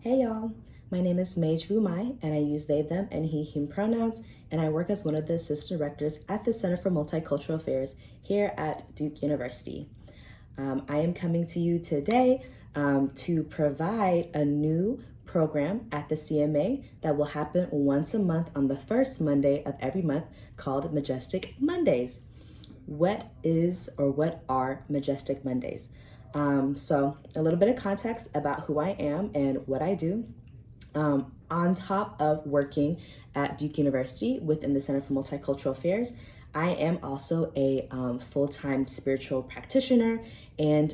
Hey y'all, my name is Maij, and I use they, them, and he, him pronouns, and I work as one of the assistant directors at the Center for Multicultural Affairs here at Duke University. I am coming to you today to provide a new program at the CMA that will happen once a month on the first Monday of every month called Majestic Mondays. What are Majestic Mondays? So a little bit of context about who I am and what I do. On top of working at Duke University within the Center for Multicultural Affairs, I am also a full-time spiritual practitioner and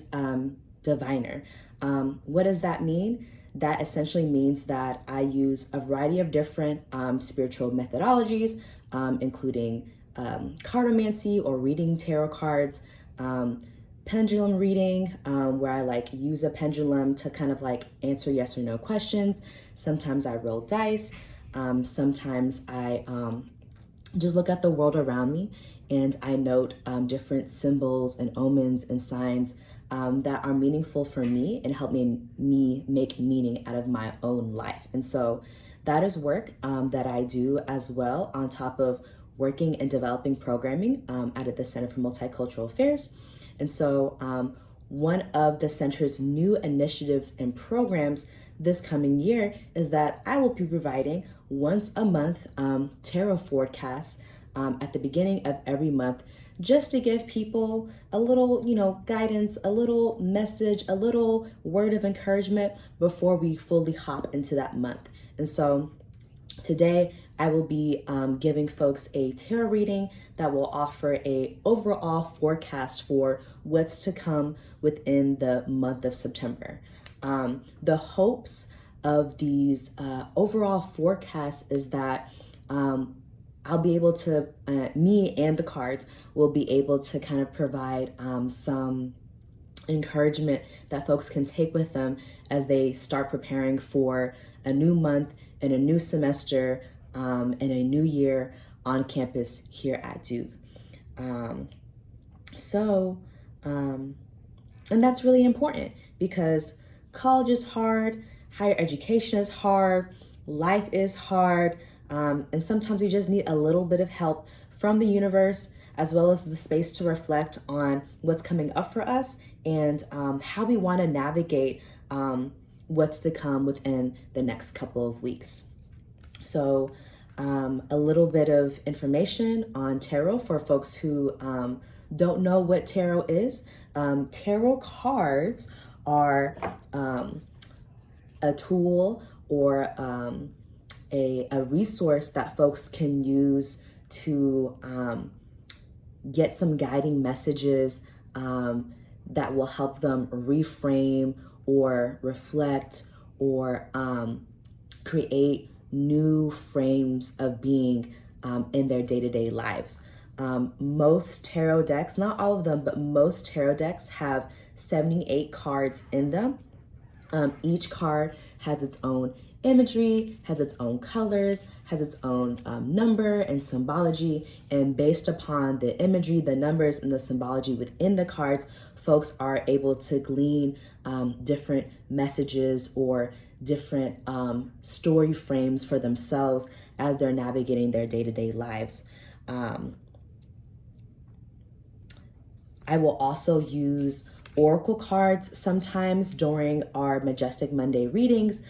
diviner. What does that mean? That essentially means that I use a variety of different spiritual methodologies, including cartomancy or reading tarot cards, pendulum reading, where I use a pendulum to kind of answer yes or no questions. Sometimes I roll dice. Sometimes I just look at the world around me and I note different symbols and omens and signs that are meaningful for me and help me make meaning out of my own life. And so that is work that I do as well on top of working and developing programming out at the Center for Multicultural Affairs. And so one of the center's new initiatives and programs this coming year is that I will be providing once a month tarot forecasts at the beginning of every month, just to give people a little, guidance, a little message, a little word of encouragement before we fully hop into that month. And so today, I will be giving folks a tarot reading that will offer a overall forecast for what's to come within the month of September. The hopes of these overall forecasts is that I'll be able to, me and the cards will be able to kind of provide some encouragement that folks can take with them as they start preparing for a new month and a new semester and a new year on campus here at Duke. And that's really important because college is hard, higher education is hard, life is hard, and sometimes we just need a little bit of help from the universe as well as the space to reflect on what's coming up for us and how we want to navigate what's to come within the next couple of weeks. So a little bit of information on tarot for folks who don't know what tarot is. Tarot cards are a tool or a resource that folks can use to get some guiding messages that will help them reframe or reflect or create new frames of being in their day-to-day lives. Most tarot decks, not all of them, but most tarot decks have 78 cards in them. Each card has its own imagery, has its own colors, has its own number and symbology. And based upon the imagery, the numbers, and the symbology within the cards, folks are able to glean different messages or different story frames for themselves as they're navigating their day-to-day lives. I will also use oracle cards sometimes during our Majestic Monday readings.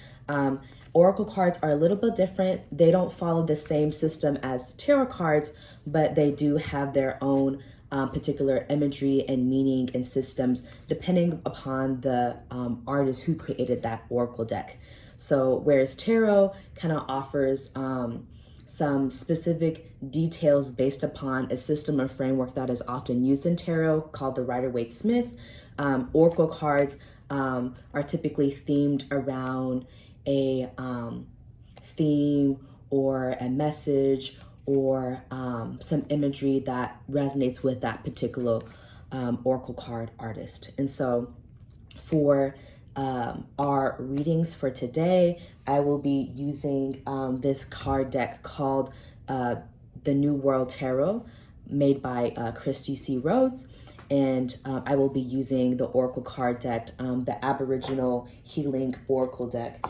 Oracle cards are a little bit different. They don't follow the same system as tarot cards, but they do have their own particular imagery and meaning and systems depending upon the artist who created that oracle deck. So whereas tarot kind of offers some specific details based upon a system or framework that is often used in tarot called the Rider-Waite-Smith, oracle cards are typically themed around a theme or a message or some imagery that resonates with that particular oracle card artist. And so for our readings for today, I will be using this card deck called the New World Tarot, made by Christy C. Rhodes. And I will be using the Oracle card deck, the Aboriginal Healing Oracle deck.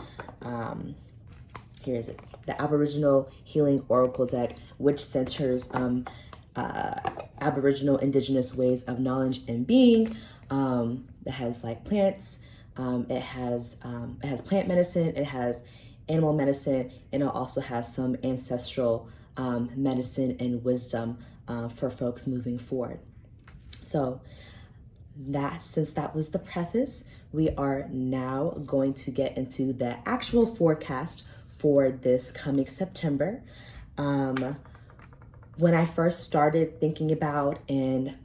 here is it, the Aboriginal Healing Oracle deck, which centers Aboriginal Indigenous ways of knowledge and being. It has like plants, it has plant medicine, it has animal medicine, and it also has some ancestral medicine and wisdom for folks moving forward. So since that was the preface, we are now going to get into the actual forecast for this coming September. When I first started thinking about and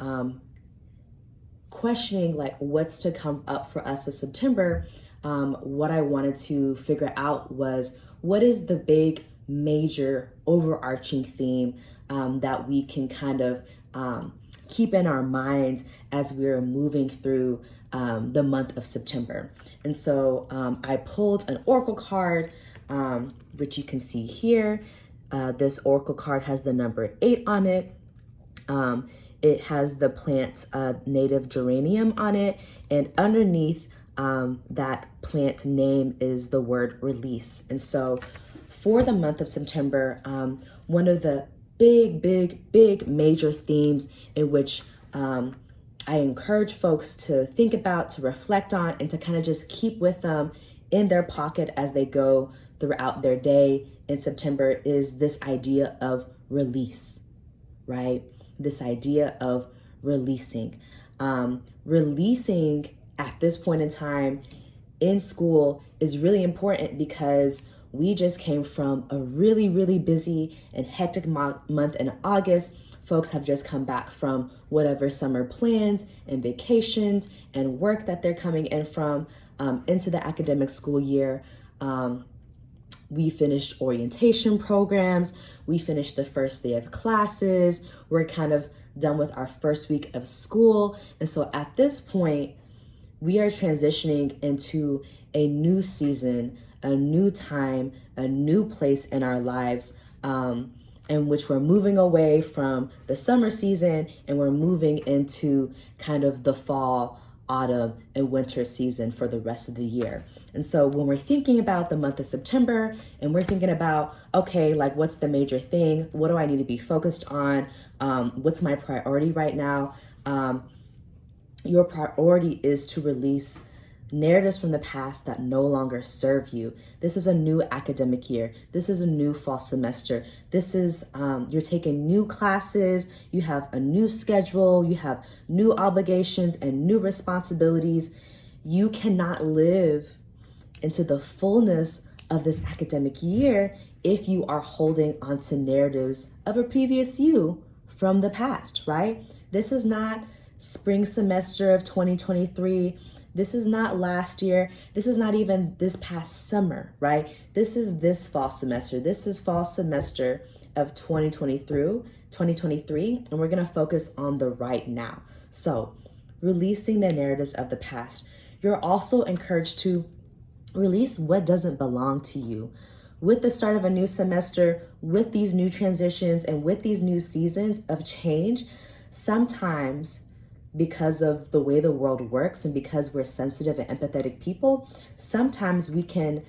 questioning like what's to come up for us in September, what I wanted to figure out was what is the big major overarching theme that we can kind of keep in our minds as we're moving through the month of September. And so I pulled an oracle card, which you can see here. This oracle card has the number 8 on it. It has the plant native geranium on it, and underneath that plant name is the word release. And so for the month of September, one of the big major themes in which I encourage folks to think about, to reflect on, and to kind of just keep with them in their pocket as they go throughout their day in September is this idea of release, right? This idea of releasing. Releasing at this point in time in school is really important because we just came from a really busy and hectic month in August. Folks have just come back from whatever summer plans and vacations and work that they're coming in from into the academic school year. We finished orientation programs. We finished the first day of classes. We're kind of done with our first week of school. And so at this point, we are transitioning into a new season, a new time, a new place in our lives, in which we're moving away from the summer season and we're moving into kind of the fall, autumn, and winter season for the rest of the year. And so when we're thinking about the month of September and we're thinking about, okay, like what's the major thing? What do I need to be focused on? What's my priority right now? Your priority is to release narratives from the past that no longer serve you. This is a new academic year. This is a new fall semester. This is, you're taking new classes, you have a new schedule, you have new obligations and new responsibilities. You cannot live into the fullness of this academic year if you are holding onto narratives of a previous you from the past, right? This is not spring semester of 2023. This is not last year. This is not even this past summer, right? This is this fall semester. This is fall semester of 2023, and we're going to focus on the right now. So, releasing the narratives of the past. You're also encouraged to release what doesn't belong to you. With the start of a new semester, with these new transitions, and with these new seasons of change, sometimes because of the way the world works and because we're sensitive and empathetic people, sometimes we can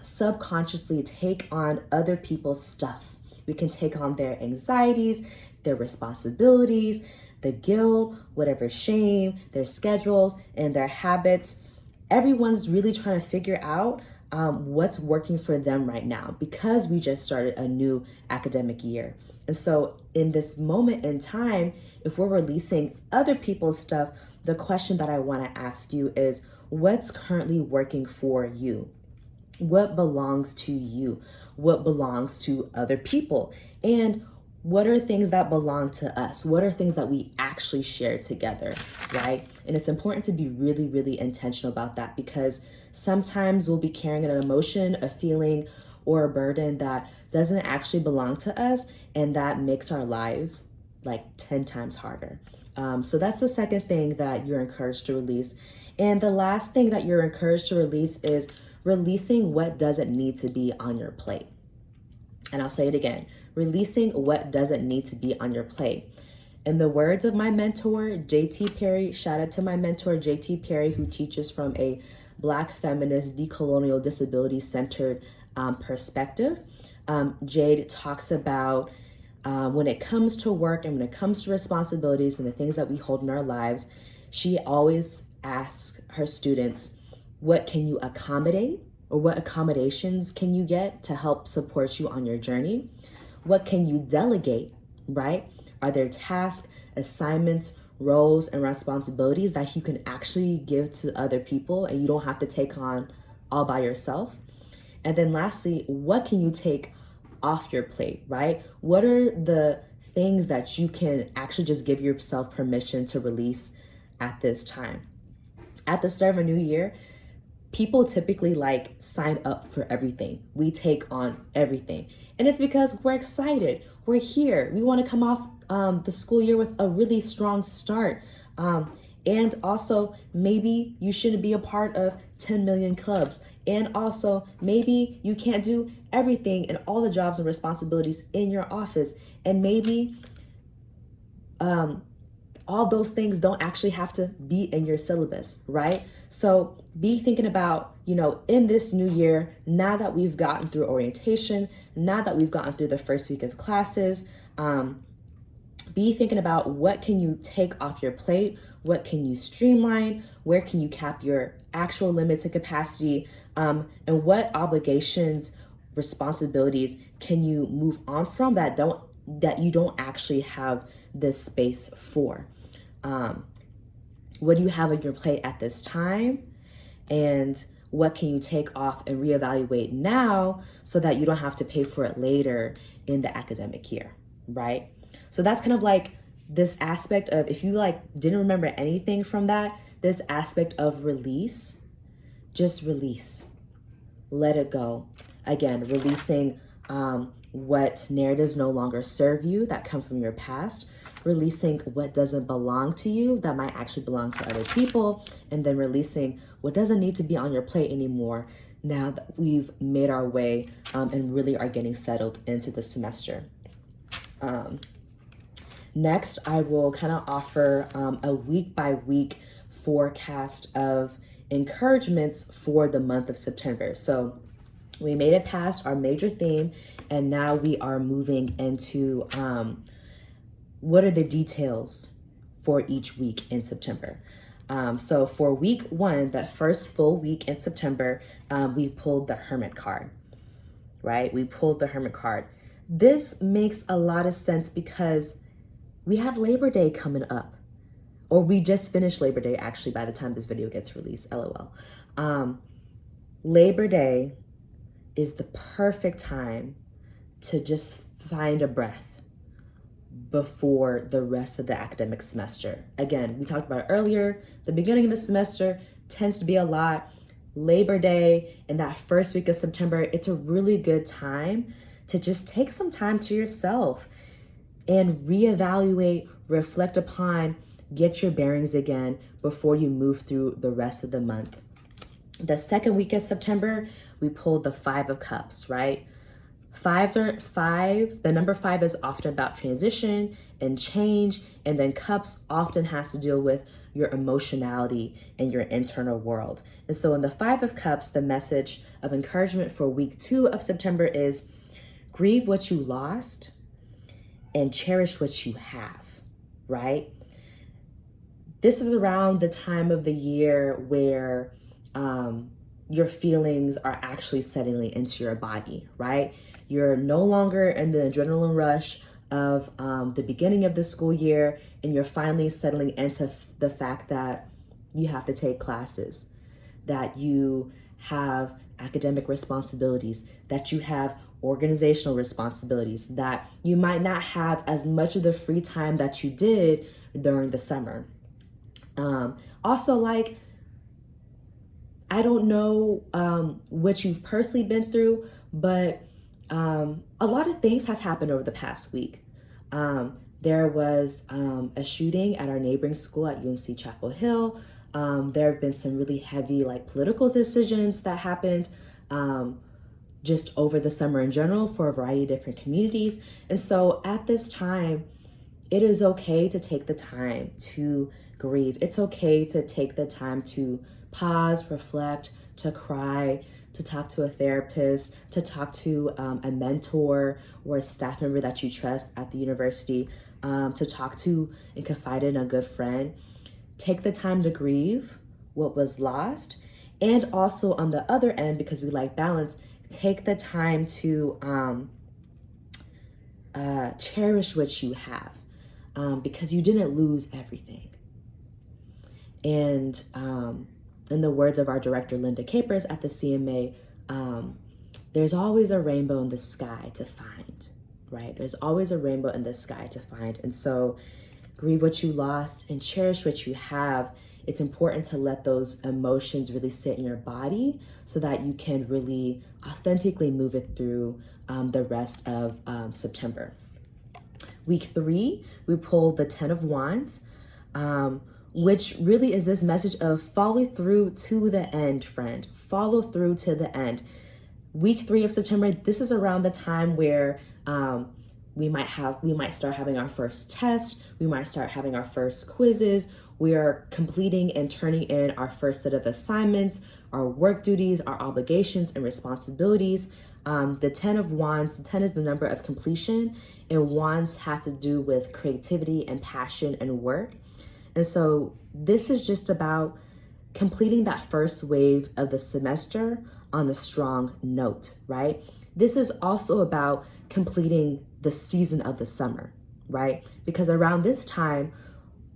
subconsciously take on other people's stuff. We can take on their anxieties, their responsibilities, the guilt, whatever shame, their schedules, and their habits. Everyone's really trying to figure out what's working for them right now because we just started a new academic year. And so in this moment in time, if we're releasing other people's stuff, the question that I want to ask you is, what's currently working for you? What belongs to you? What belongs to other people? And what are things that belong to us? What are things that we actually share together, right? And it's important to be really intentional about that because sometimes we'll be carrying an emotion, a feeling, or a burden that doesn't actually belong to us, and that makes our lives like 10 times harder. So that's the second thing that you're encouraged to release. And the last thing that you're encouraged to release is releasing what doesn't need to be on your plate. And I'll say it again, releasing what doesn't need to be on your plate. In the words of my mentor, JT Perry, shout out to my mentor, JT Perry, who teaches from a Black feminist, decolonial, disability-centered perspective. Jade talks about when it comes to work and when it comes to responsibilities and the things that we hold in our lives, she always asks her students, what can you accommodate, or what accommodations can you get to help support you on your journey? What can you delegate, right? Are there tasks, assignments, roles, and responsibilities that you can actually give to other people and you don't have to take on all by yourself? And then lastly, what can you take off your plate, right? What are the things that you can actually just give yourself permission to release at this time? At the start of a new year, people typically like sign up for everything. We take on everything. And it's because we're excited. We're here. We want to come off the school year with a really strong start. And also, maybe you shouldn't be a part of 10 million clubs. And also, maybe you can't do everything and all the jobs and responsibilities in your office. And maybe all those things don't actually have to be in your syllabus, right? So be thinking about, in this new year, now that we've gotten through orientation, now that we've gotten through the first week of classes, be thinking about what can you take off your plate, what can you streamline, where can you cap your actual limits and capacity, and what obligations, responsibilities can you move on from that you don't actually have this space for. What do you have on your plate at this time? And what can you take off and reevaluate now so that you don't have to pay for it later in the academic year, right? So that's kind of like this aspect of, if you didn't remember anything from that, this aspect of release, just release, let it go. Again, releasing what narratives no longer serve you that come from your past, releasing what doesn't belong to you that might actually belong to other people, and then releasing what doesn't need to be on your plate anymore now that we've made our way and really are getting settled into the semester. Next, I will kind of offer a week-by-week forecast of encouragements for the month of September. So we made it past our major theme, and now we are moving into what are the details for each week in September. So for week 1, that first full week in September, we pulled the Hermit card, right? We pulled the Hermit card. This makes a lot of sense because we have Labor Day coming up, or we just finished Labor Day actually by the time this video gets released, LOL. Labor Day is the perfect time to just find a breath before the rest of the academic semester. Again, we talked about it earlier, the beginning of the semester tends to be a lot. Labor Day and that first week of September, it's a really good time to just take some time to yourself and reevaluate, reflect upon, get your bearings again before you move through the rest of the month. The second week of September, we pulled the 5 of Cups, right? The number 5 is often about transition and change, and then Cups often has to deal with your emotionality and your internal world. And so in the 5 of Cups, the message of encouragement for week 2 of September is grieve what you lost and cherish what you have, right? This is around the time of the year where your feelings are actually settling into your body, right? You're no longer in the adrenaline rush of the beginning of the school year, and you're finally settling into the fact that you have to take classes, that you have academic responsibilities, that you have organizational responsibilities, that you might not have as much of the free time that you did during the summer. Also, I don't know what you've personally been through, but a lot of things have happened over the past week. There was a shooting at our neighboring school at UNC Chapel Hill. There have been some really heavy political decisions that happened just over the summer in general for a variety of different communities. And so at this time, it is okay to take the time to grieve. It's okay to take the time to pause, reflect, to cry, to talk to a therapist, to talk to a mentor or a staff member that you trust at the university, to talk to and confide in a good friend. Take the time to grieve what was lost. And also on the other end, because we like balance, take the time to cherish what you have, because you didn't lose everything. And in the words of our director, Linda Capers at the CMA, there's always a rainbow in the sky to find, right? There's always a rainbow in the sky to find. And so grieve what you lost and cherish what you have. It's important to let those emotions really sit in your body so that you can really authentically move it through the rest of September. Week 3, we pulled the 10 of Wands, which really is this message of follow through to the end, friend. Follow through to the end. Week 3 of September, this is around the time where we might start having our first test. We might start having our first quizzes. We are completing and turning in our first set of assignments, our work duties, our obligations and responsibilities. The 10 of Wands, the 10 is the number of completion, and Wands have to do with creativity and passion and work. And so this is just about completing that first wave of the semester on a strong note, right? This is also about completing the season of the summer, right? Because around this time,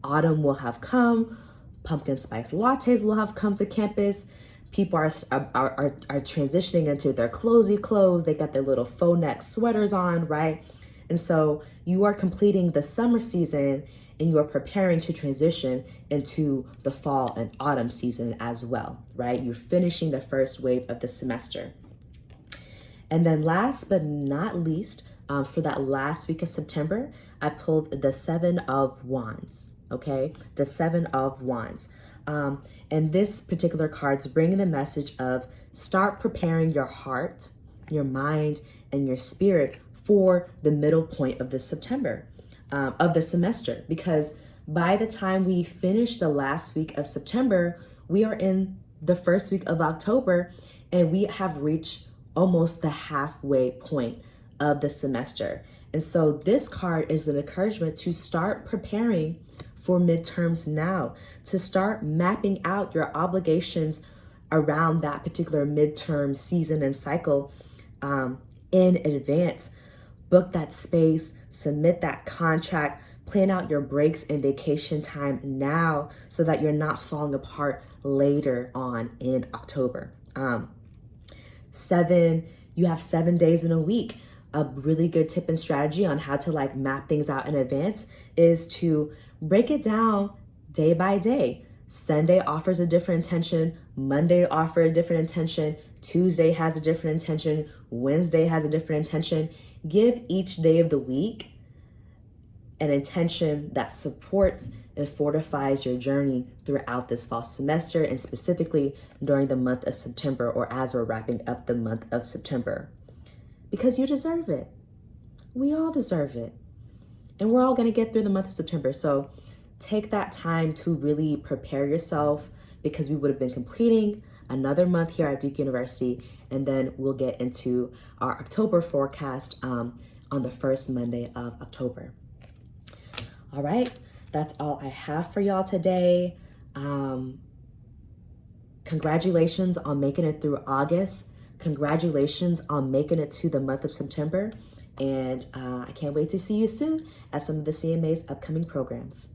autumn will have come, pumpkin spice lattes will have come to campus. People are transitioning into their cozy clothes. They got their little faux neck sweaters on, right? And so you are completing the summer season and you're preparing to transition into the fall and autumn season as well, right? You're finishing the first wave of the semester. And then last but not least, for that last week of September, I pulled the 7 of Wands, okay? The 7 of Wands. And this particular card's bringing the message of start preparing your heart, your mind, and your spirit for the middle point of the September, of the semester. Because by the time we finish the last week of September, we are in the first week of October, and we have reached almost the halfway point of the semester. And so this card is an encouragement to start preparing for midterms now, to start mapping out your obligations around that particular midterm season and cycle in advance. Book that space, submit that contract, plan out your breaks and vacation time now so that you're not falling apart later on in October. 7, you have 7 days in a week. A really good tip and strategy on how to map things out in advance is to break it down day by day. Sunday offers a different intention. Monday offers a different intention. Tuesday has a different intention. Wednesday has a different intention. Give each day of the week an intention that supports and fortifies your journey throughout this fall semester, and specifically during the month of September, or as we're wrapping up the month of September. Because you deserve it. We all deserve it. And we're all going to get through the month of September. So take that time to really prepare yourself, because we would have been completing another month here at Duke University. And then we'll get into our October forecast on the first Monday of October. All right, that's all I have for y'all today. Congratulations on making it through August. Congratulations on making it to the month of September. And I can't wait to see you soon at some of the CMA's upcoming programs.